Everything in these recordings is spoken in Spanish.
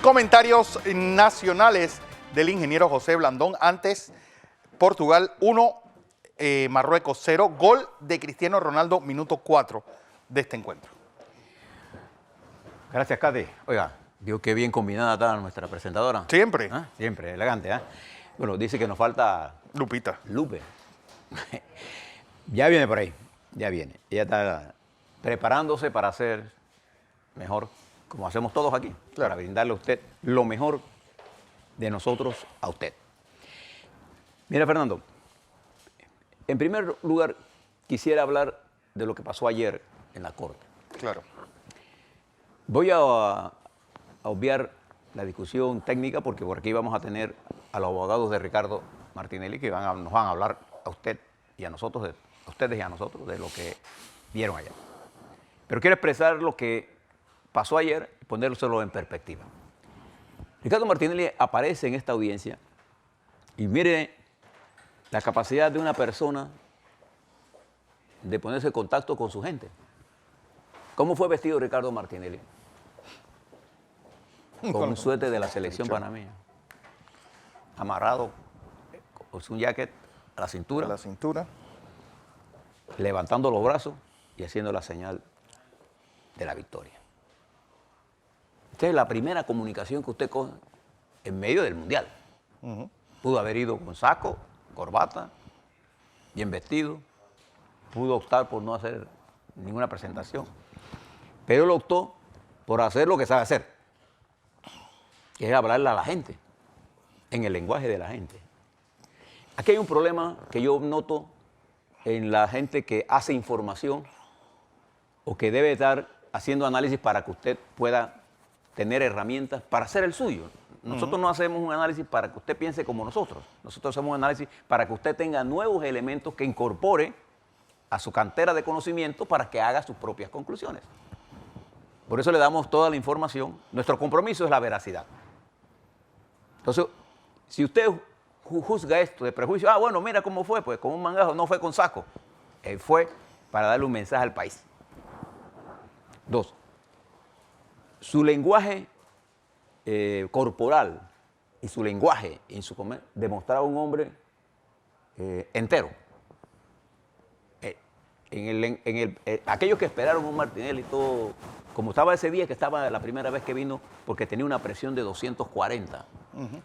Comentarios nacionales del ingeniero José Blandón. Antes, Portugal 1, Marruecos 0. Gol de Cristiano Ronaldo, minuto 4 de este encuentro. Gracias, Katy. Oiga, vio qué bien combinada está nuestra presentadora. Siempre. ¿Ah? Siempre, elegante. ¿Ah? Bueno, dice que nos falta... Lupita. Lupe. Ya viene por ahí, ya viene. Ella está preparándose para hacer mejor, como hacemos todos aquí, Claro, para brindarle a usted lo mejor de nosotros a usted. Mira, Fernando, en primer lugar, quisiera hablar de lo que pasó ayer en la Corte. Claro. Voy a obviar la discusión técnica porque por aquí vamos a tener a los abogados de Ricardo Martinelli que nos van a hablar a usted y a nosotros, a ustedes y a nosotros, de lo que vieron ayer. Pero quiero expresar lo que pasó ayer y ponérselo en perspectiva. Ricardo Martinelli aparece en esta audiencia y mire la capacidad de una persona de ponerse en contacto con su gente. ¿Cómo fue vestido Ricardo Martinelli? Con un suéter de la selección panameña, amarrado con un jacket a la cintura, levantando los brazos y haciendo la señal de la victoria. Esta es la primera comunicación que usted coge en medio del Mundial. Pudo haber ido con saco, corbata, bien vestido, pudo optar por no hacer ninguna presentación, pero él optó por hacer lo que sabe hacer, que es hablarle a la gente, en el lenguaje de la gente. Aquí hay un problema que yo noto en la gente que hace información o que debe estar haciendo análisis para que usted pueda tener herramientas para hacer el suyo. Nosotros no hacemos un análisis para que usted piense como nosotros. Nosotros hacemos un análisis para que usted tenga nuevos elementos que incorpore a su cantera de conocimiento para que haga sus propias conclusiones. Por eso le damos toda la información. Nuestro compromiso es la veracidad. Entonces, si usted juzga esto de prejuicio, bueno, mira cómo fue, pues con un mangajo, no fue con saco. Fue para darle un mensaje al país. 2. Su lenguaje corporal y su lenguaje en su comer demostraba un hombre entero. Aquellos que esperaron un Martinelli y todo, como estaba ese día que estaba la primera vez que vino, porque tenía una presión de 240.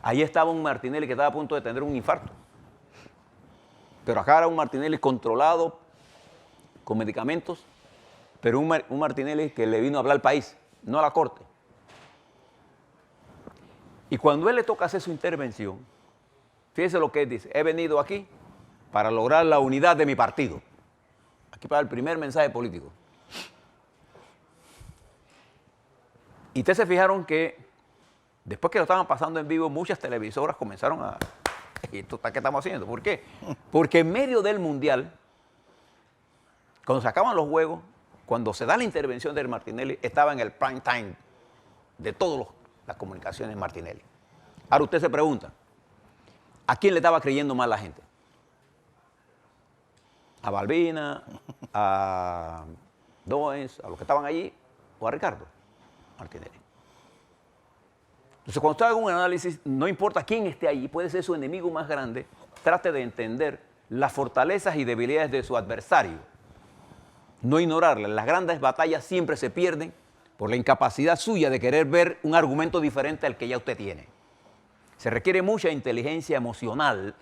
Ahí estaba un Martinelli que estaba a punto de tener un infarto. Pero acá era un Martinelli controlado, con medicamentos, pero un Martinelli que le vino a hablar al país, no a la corte. Y cuando él le toca hacer su intervención, fíjese lo que él dice: he venido aquí para lograr la unidad de mi partido. Aquí para el primer mensaje político. Y ustedes se fijaron que después que lo estaban pasando en vivo, muchas televisoras comenzaron a... ¿Qué estamos haciendo? ¿Por qué? Porque en medio del Mundial, cuando se acaban los juegos, cuando se da la intervención de Martinelli, estaba en el prime time de todas las comunicaciones Martinelli. Ahora usted se pregunta, ¿a quién le estaba creyendo más la gente? ¿A Balbina, a Doens, a los que estaban allí, o a Ricardo Martinelli? Entonces, cuando usted haga un análisis, no importa quién esté allí, puede ser su enemigo más grande, trate de entender las fortalezas y debilidades de su adversario. No ignorarlas. Las grandes batallas siempre se pierden por la incapacidad suya de querer ver un argumento diferente al que ya usted tiene. Se requiere mucha inteligencia emocional,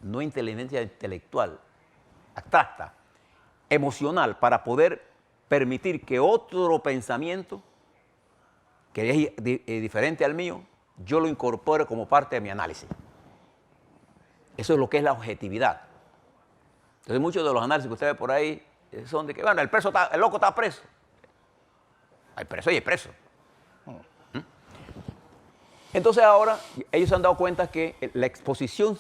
no inteligencia intelectual, abstracta, emocional, para poder permitir que otro pensamiento, que es diferente al mío, yo lo incorpore como parte de mi análisis. Eso es lo que es la objetividad. Entonces, muchos de los análisis que usted ve por ahí son de que, bueno, el loco está preso. Hay preso y hay preso. Entonces ahora ellos se han dado cuenta que la exposición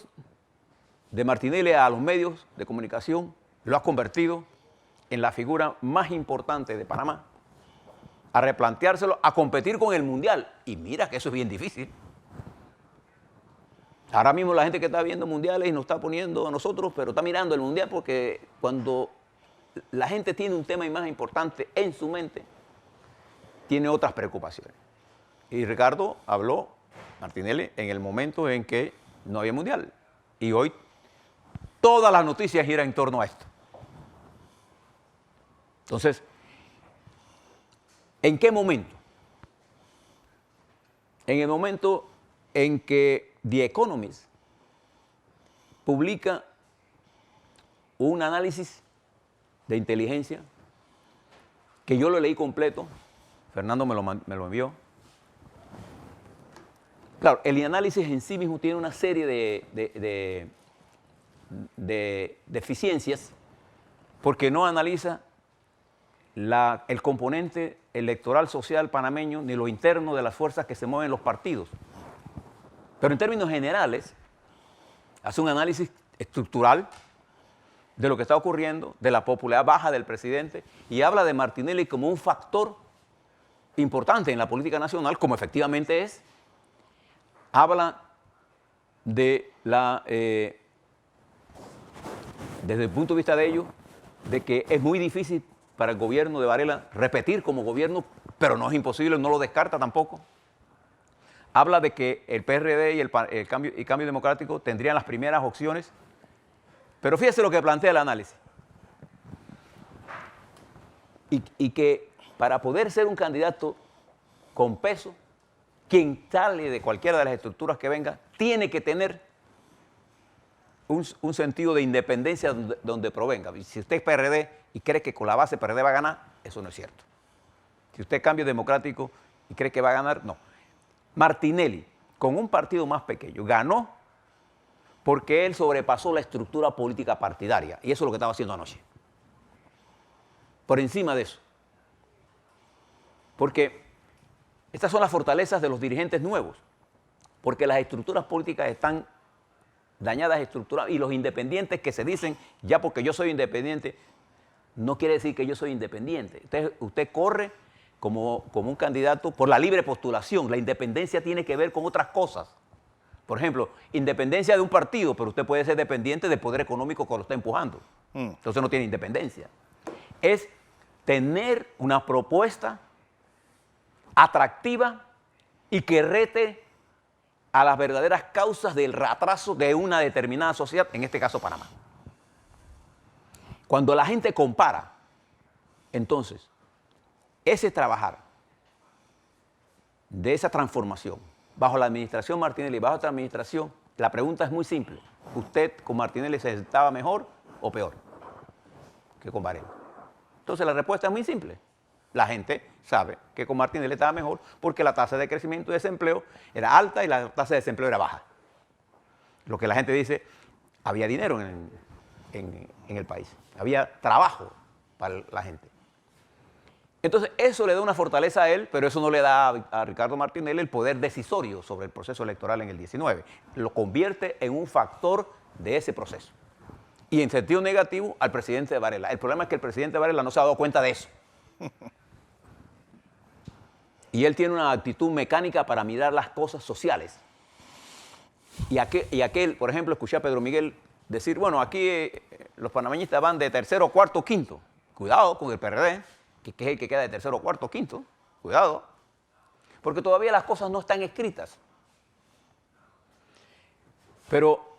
de Martinelli a los medios de comunicación lo ha convertido en la figura más importante de Panamá, a replanteárselo, a competir con el Mundial. Y mira que eso es bien difícil. Ahora mismo la gente que está viendo mundiales y nos está poniendo a nosotros, pero está mirando el Mundial porque cuando la gente tiene un tema más importante en su mente, tiene otras preocupaciones. Y Ricardo habló, Martinelli, en el momento en que no había mundial. Y hoy todas las noticias giran en torno a esto. Entonces, ¿en qué momento? En el momento en que The Economist publica un análisis de inteligencia que yo lo leí completo, Fernando me lo envió. Claro, el análisis en sí mismo tiene una serie de deficiencias porque no analiza el componente electoral social panameño ni lo interno de las fuerzas que se mueven en los partidos. Pero en términos generales, hace un análisis estructural de lo que está ocurriendo, de la popularidad baja del presidente, y habla de Martinelli como un factor importante en la política nacional, como efectivamente es. Habla de desde el punto de vista de ellos, de que es muy difícil para el gobierno de Varela repetir como gobierno, pero no es imposible, no lo descarta tampoco. Habla de que el PRD y el Cambio Democrático tendrían las primeras opciones, pero fíjese lo que plantea el análisis. Y que para poder ser un candidato con peso, quien sale de cualquiera de las estructuras que venga, tiene que tener un sentido de independencia donde provenga. Si usted es PRD y cree que con la base PRD va a ganar, eso no es cierto. Si usted es Cambio Democrático y cree que va a ganar, no. Martinelli, con un partido más pequeño, ganó porque él sobrepasó la estructura política partidaria. Y eso es lo que estaba haciendo anoche. Por encima de eso. Porque estas son las fortalezas de los dirigentes nuevos. Porque las estructuras políticas están dañadas estructuralmente. Y los independientes que se dicen, ya porque yo soy independiente, no quiere decir que yo soy independiente. Usted corre como un candidato por la libre postulación. La independencia tiene que ver con otras cosas. Por ejemplo, independencia de un partido, pero usted puede ser dependiente del poder económico que lo está empujando. Entonces no tiene independencia. Es tener una propuesta atractiva y que rete a las verdaderas causas del retraso de una determinada sociedad, en este caso Panamá. Cuando la gente compara, entonces, ese trabajar de esa transformación bajo la administración Martinelli y bajo otra administración, la pregunta es muy simple. ¿Usted con Martinelli se estaba mejor o peor que con Varela? Entonces la respuesta es muy simple. La gente sabe que con Martinelli estaba mejor porque la tasa de crecimiento y desempleo era alta y la tasa de desempleo era baja. Lo que la gente dice, había dinero en el país, había trabajo para la gente. Entonces eso le da una fortaleza a él, pero eso no le da a Ricardo Martinelli el poder decisorio sobre el proceso electoral en el 19. Lo convierte en un factor de ese proceso. Y en sentido negativo al presidente de Varela. El problema es que el presidente de Varela no se ha dado cuenta de eso. Y él tiene una actitud mecánica para mirar las cosas sociales. Y aquel, por ejemplo, escuché a Pedro Miguel decir, bueno, aquí los panameñistas van de tercero, cuarto, quinto. Cuidado con el PRD, que es el que queda de tercero, cuarto, quinto. Cuidado. Porque todavía las cosas no están escritas. Pero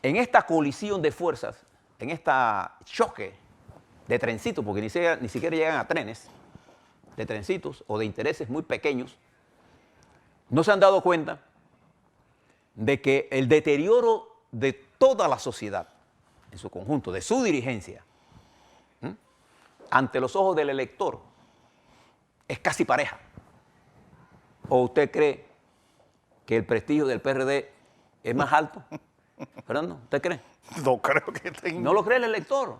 en esta colisión de fuerzas, en este choque de trencitos, porque ni siquiera llegan a trenes, de trencitos o de intereses muy pequeños, no se han dado cuenta de que el deterioro de toda la sociedad en su conjunto, de su dirigencia, ante los ojos del elector, es casi pareja. ¿O usted cree que el prestigio del PRD es más alto? Fernando, ¿usted cree? No creo que tenga. No lo cree el elector.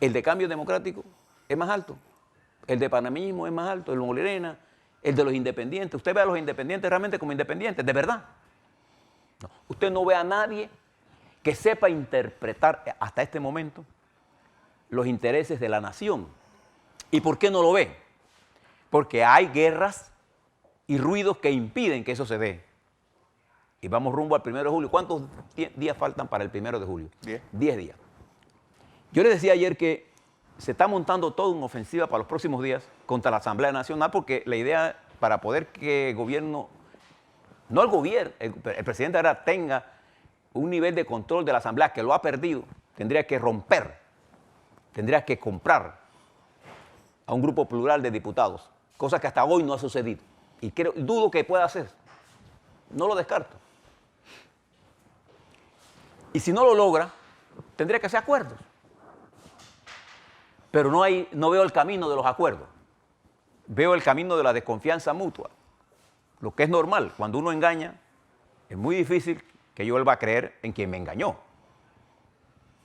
El de Cambio Democrático es más alto. El de panameñismo es más alto, el de Molirena, el de los independientes. Usted ve a los independientes realmente como independientes, de verdad. No. Usted no ve a nadie que sepa interpretar hasta este momento los intereses de la nación. ¿Y por qué no lo ve? Porque hay guerras y ruidos que impiden que eso se dé. Y vamos rumbo al 1 de julio. ¿Cuántos días faltan para el 1 de julio? 10. 10 días. Yo les decía ayer que se está montando toda una ofensiva para los próximos días contra la Asamblea Nacional porque la idea para poder que el gobierno, no el gobierno, el presidente ahora tenga un nivel de control de la Asamblea que lo ha perdido, tendría que romper, tendría que comprar a un grupo plural de diputados, cosa que hasta hoy no ha sucedido. Y dudo que pueda hacer. No lo descarto. Y si no lo logra, tendría que hacer acuerdos. Pero no veo el camino de los acuerdos. Veo el camino de la desconfianza mutua. Lo que es normal. Cuando uno engaña, es muy difícil que yo vuelva a creer en quien me engañó.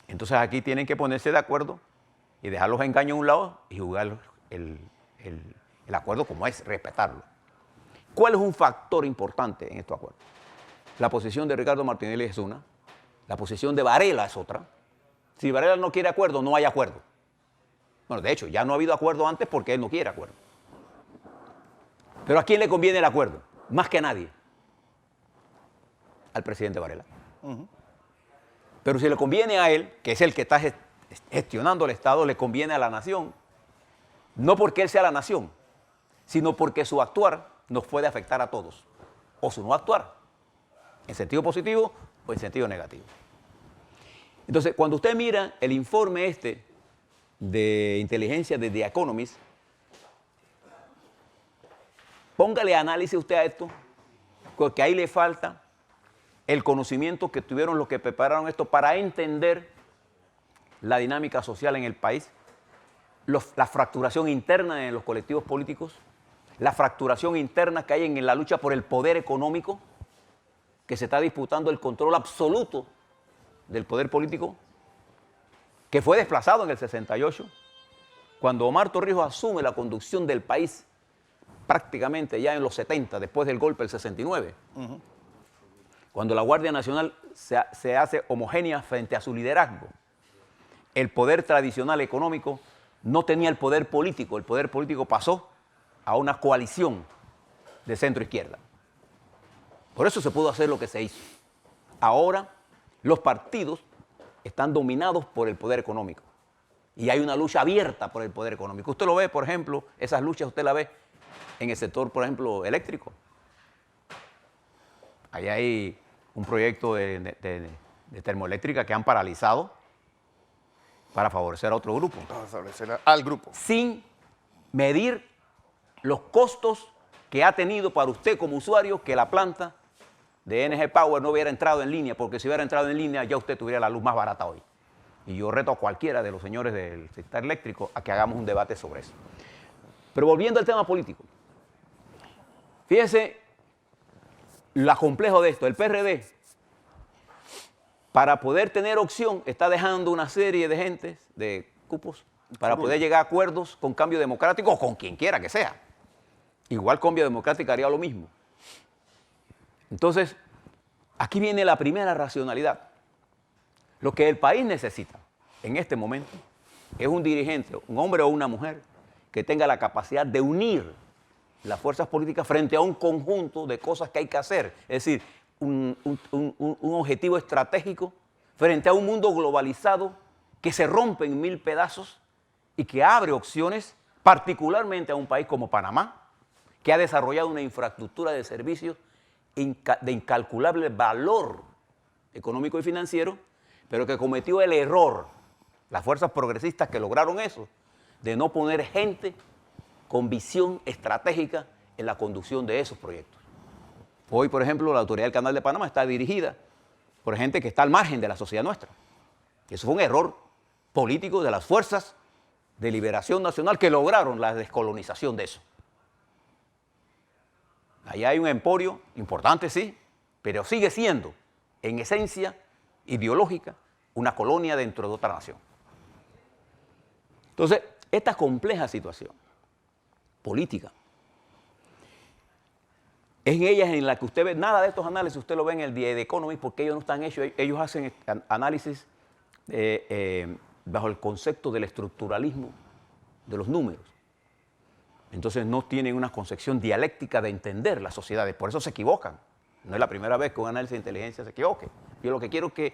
Entonces aquí tienen que ponerse de acuerdo y dejar los engaños a un lado y jugar el acuerdo como es, respetarlo. ¿Cuál es un factor importante en estos acuerdos? La posición de Ricardo Martinelli es una, la posición de Varela es otra. Si Varela no quiere acuerdo, no hay acuerdo. Bueno, de hecho, ya no ha habido acuerdo antes porque él no quiere acuerdo. Pero ¿a quién le conviene el acuerdo? Más que a nadie. Al presidente Varela. Pero si le conviene a él, que es el que está gestionando el Estado, le conviene a la nación. No porque él sea la nación, sino porque su actuar nos puede afectar a todos. O su no actuar, en sentido positivo o en sentido negativo. Entonces, cuando usted mira el informe de inteligencia de The Economist, póngale análisis usted a esto, porque ahí le falta el conocimiento que tuvieron los que prepararon esto para entender la dinámica social en el país, la fracturación interna en los colectivos políticos, la fracturación interna que hay en la lucha por el poder económico, que se está disputando el control absoluto del poder político, que fue desplazado en el 68, cuando Omar Torrijos asume la conducción del país prácticamente ya en los 70, después del golpe del 69, cuando la Guardia Nacional se hace homogénea frente a su liderazgo. El poder tradicional económico no tenía el poder político pasó a una coalición de centro-izquierda. Por eso se pudo hacer lo que se hizo. Ahora los partidos están dominados por el poder económico y hay una lucha abierta por el poder económico. Usted lo ve, por ejemplo, esas luchas usted las ve en el sector, por ejemplo, eléctrico. Ahí hay un proyecto de termoeléctrica que han paralizado para favorecer a otro grupo. Para favorecer al grupo. Sin medir los costos que ha tenido para usted como usuario que la planta de NG Power no hubiera entrado en línea, porque si hubiera entrado en línea ya usted tuviera la luz más barata hoy. Y yo reto a cualquiera de los señores del sector eléctrico a que hagamos un debate sobre eso. Pero volviendo al tema político, fíjese lo complejo de esto. El PRD, para poder tener opción, está dejando una serie de gentes, de cupos, para poder llegar a acuerdos con Cambio Democrático o con quien quiera que sea. Igual Cambio Democrático haría lo mismo. Entonces, aquí viene la primera racionalidad. Lo que el país necesita en este momento es un dirigente, un hombre o una mujer, que tenga la capacidad de unir las fuerzas políticas frente a un conjunto de cosas que hay que hacer. Es decir, un objetivo estratégico frente a un mundo globalizado que se rompe en mil pedazos y que abre opciones, particularmente a un país como Panamá, que ha desarrollado una infraestructura de servicios de incalculable valor económico y financiero, pero que cometió el error, las fuerzas progresistas que lograron eso, de no poner gente con visión estratégica en la conducción de esos proyectos. Hoy, por ejemplo, la Autoridad del Canal de Panamá está dirigida por gente que está al margen de la sociedad nuestra. Eso fue un error político de las fuerzas de liberación nacional que lograron la descolonización de eso. Ahí hay un emporio importante, sí, pero sigue siendo, en esencia ideológica, una colonia dentro de otra nación. Entonces, esta compleja situación política, es en ellas en la que usted ve, nada de estos análisis usted lo ve en el The Economist porque ellos no están hechos, ellos hacen análisis bajo el concepto del estructuralismo de los números. Entonces no tienen una concepción dialéctica de entender las sociedades, por eso se equivocan. No es la primera vez que un análisis de inteligencia se equivoque. Yo lo que quiero es que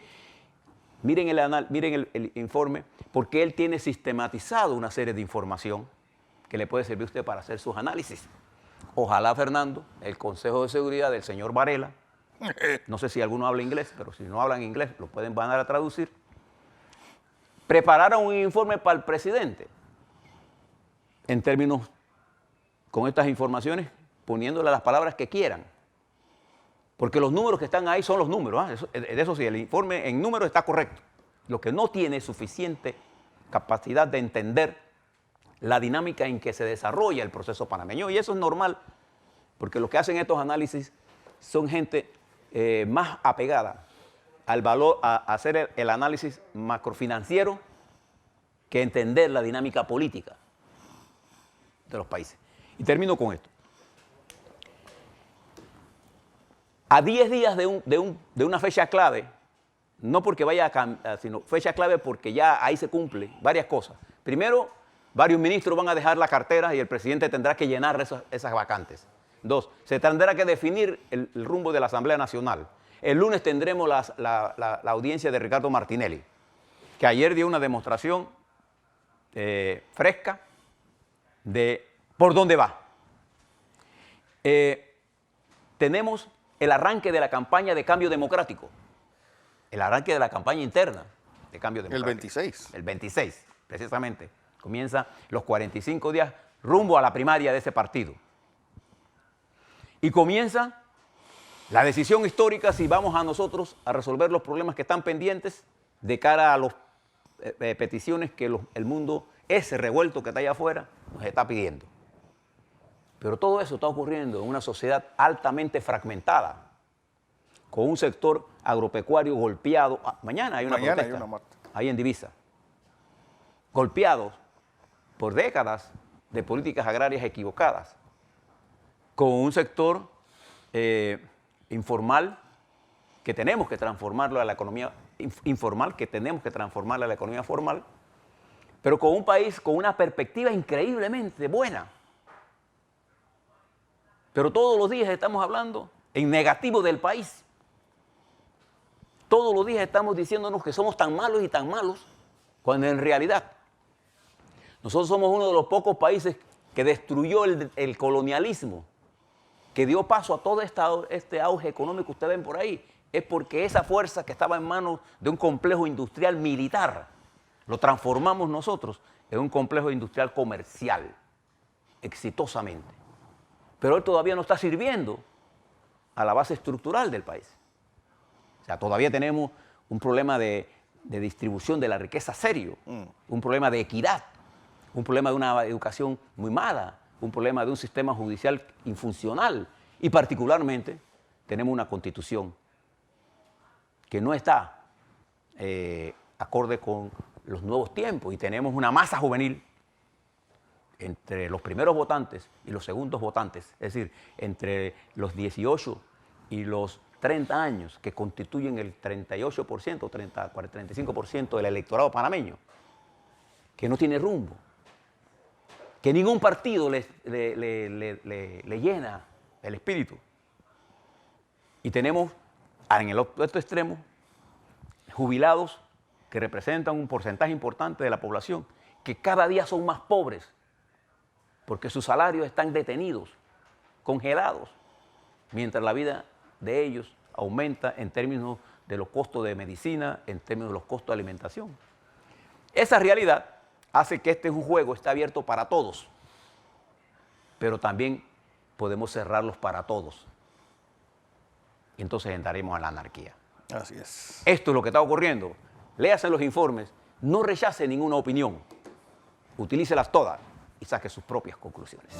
miren el informe, porque él tiene sistematizado una serie de información que le puede servir a usted para hacer sus análisis. Ojalá, Fernando, el Consejo de Seguridad del señor Varela, no sé si alguno habla inglés, pero si no hablan inglés, lo pueden mandar a traducir, prepararon un informe para el presidente, en términos, con estas informaciones, poniéndole las palabras que quieran. Porque los números que están ahí son los números. De eso sí, el informe en números está correcto. Lo que no tiene suficiente capacidad de entender la dinámica en que se desarrolla el proceso panameño. Y eso es normal, porque los que hacen estos análisis son gente más apegada al valor, a hacer el análisis macrofinanciero, que entender la dinámica política de los países. Y termino con esto. A 10 días de una fecha clave, no porque vaya a cambiar, sino fecha clave porque ya ahí se cumple varias cosas. Primero, varios ministros van a dejar la cartera y el presidente tendrá que llenar esas vacantes. Dos, se tendrá que definir el rumbo de la Asamblea Nacional. El lunes tendremos la audiencia de Ricardo Martinelli, que ayer dio una demostración fresca de por dónde va. Tenemos el arranque de la campaña de cambio democrático, el arranque de la campaña interna de cambio democrático. El 26. El 26, precisamente. Comienza los 45 días rumbo a la primaria de ese partido. Y comienza la decisión histórica si vamos a nosotros a resolver los problemas que están pendientes de cara a las peticiones que el mundo, ese revuelto que está allá afuera, nos está pidiendo. Pero todo eso está ocurriendo en una sociedad altamente fragmentada, con un sector agropecuario golpeado. Mañana hay una protesta, ahí en Divisa. Golpeados por décadas de políticas agrarias equivocadas, con un sector informal que tenemos que transformarlo a la economía informal, que tenemos que transformarlo a la economía formal, pero con un país con una perspectiva increíblemente buena. Pero todos los días estamos hablando en negativo del país. Todos los días estamos diciéndonos que somos tan malos y tan malos, cuando en realidad nosotros somos uno de los pocos países que destruyó el colonialismo, que dio paso a todo este auge económico que ustedes ven por ahí. Es porque esa fuerza que estaba en manos de un complejo industrial militar, lo transformamos nosotros en un complejo industrial comercial, exitosamente. Pero él todavía no está sirviendo a la base estructural del país. O sea, todavía tenemos un problema de distribución de la riqueza serio, un problema de equidad, un problema de una educación muy mala, un problema de un sistema judicial infuncional y particularmente tenemos una constitución que no está acorde con los nuevos tiempos y tenemos una masa juvenil entre los primeros votantes y los segundos votantes, es decir, entre los 18 y los 30 años, que constituyen el 38%, 35% del electorado panameño, que no tiene rumbo, que ningún partido le llena el espíritu. Y tenemos en el otro extremo jubilados que representan un porcentaje importante de la población, que cada día son más pobres, porque sus salarios están detenidos, congelados, mientras la vida de ellos aumenta en términos de los costos de medicina, en términos de los costos de alimentación. Esa realidad hace que este juego esté abierto para todos, pero también podemos cerrarlos para todos. Y entonces entraremos a la anarquía. Así es. Esto es lo que está ocurriendo. Léase los informes, no rechace ninguna opinión, utilícelas todas y saque sus propias conclusiones.